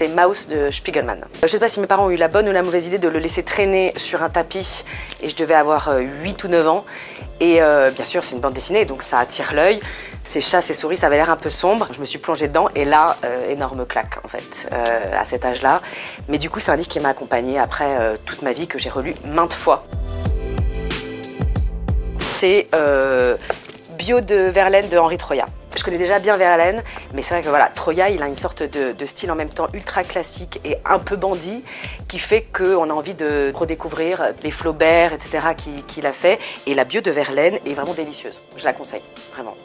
c'est Maus de Spiegelman. Je ne sais pas si mes parents ont eu la bonne ou la mauvaise idée de le laisser traîner sur un tapis et je devais avoir 8 ou 9 ans. Et bien sûr, c'est une bande dessinée, donc ça attire l'œil. Ces chats, ces souris, ça avait l'air un peu sombre. Je me suis plongée dedans et là, énorme claque en fait, à cet âge-là. Mais du coup, c'est un livre qui m'a accompagnée après toute ma vie, que j'ai relu maintes fois. C'est Bio de Verlaine de Henri Troyat. Je connais déjà bien Verlaine, mais c'est vrai que voilà, Troyat, il a une sorte de style en même temps ultra classique et un peu bandit, qui fait qu'on a envie de redécouvrir les Flaubert, etc. qu'il a fait. Et la Bio de Verlaine est vraiment délicieuse. Je la conseille, vraiment.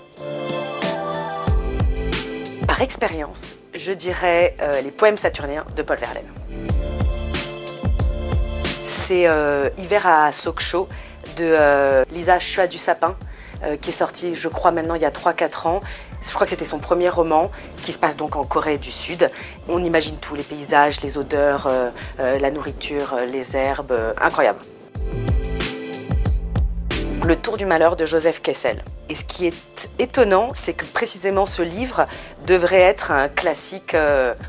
Par expérience, je dirais les poèmes saturniens de Paul Verlaine. C'est Hiver à Sokcho de Lisa Chua du Sapin, qui est sorti, je crois, maintenant il y a 3-4 ans. Je crois que c'était son premier roman, qui se passe donc en Corée du Sud. On imagine tout, les paysages, les odeurs, la nourriture, les herbes, incroyable. Le Tour du malheur de Joseph Kessel. Et ce qui est étonnant, c'est que précisément ce livre devrait être un classique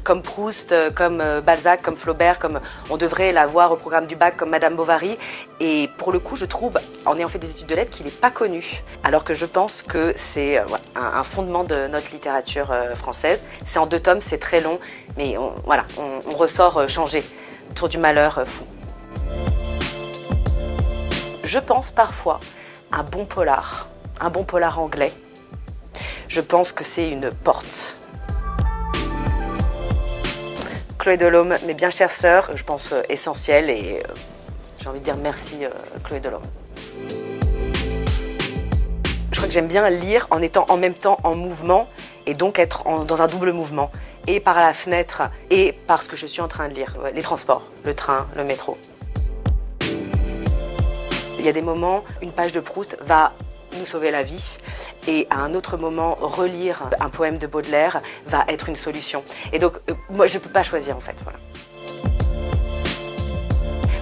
comme Proust, comme Balzac, comme Flaubert, comme on devrait l'avoir au programme du bac comme Madame Bovary. Et pour le coup, je trouve, en ayant fait des études de lettres, qu'il n'est pas connu. Alors que je pense que c'est un fondement de notre littérature française. C'est en 2 tomes, c'est très long, mais on ressort changé. Tour du malheur, fou. Je pense parfois un bon polar anglais. Je pense que c'est une porte. Chloé Delhomme, mes bien chères sœurs, je pense essentielle et j'ai envie de dire merci Chloé Delhomme. Je crois que j'aime bien lire en étant en même temps en mouvement et donc être dans un double mouvement. Et par la fenêtre et par ce que je suis en train de lire. Les transports, le train, le métro. Il y a des moments, une page de Proust va nous sauver la vie et à un autre moment, relire un poème de Baudelaire va être une solution. Et donc, moi, je ne peux pas choisir en fait. Voilà.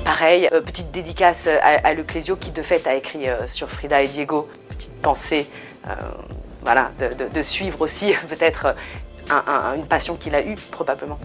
Pareil, petite dédicace à Luc Clésio qui de fait a écrit sur Frida et Diego, petite pensée, voilà, de suivre aussi peut-être une passion qu'il a eue probablement.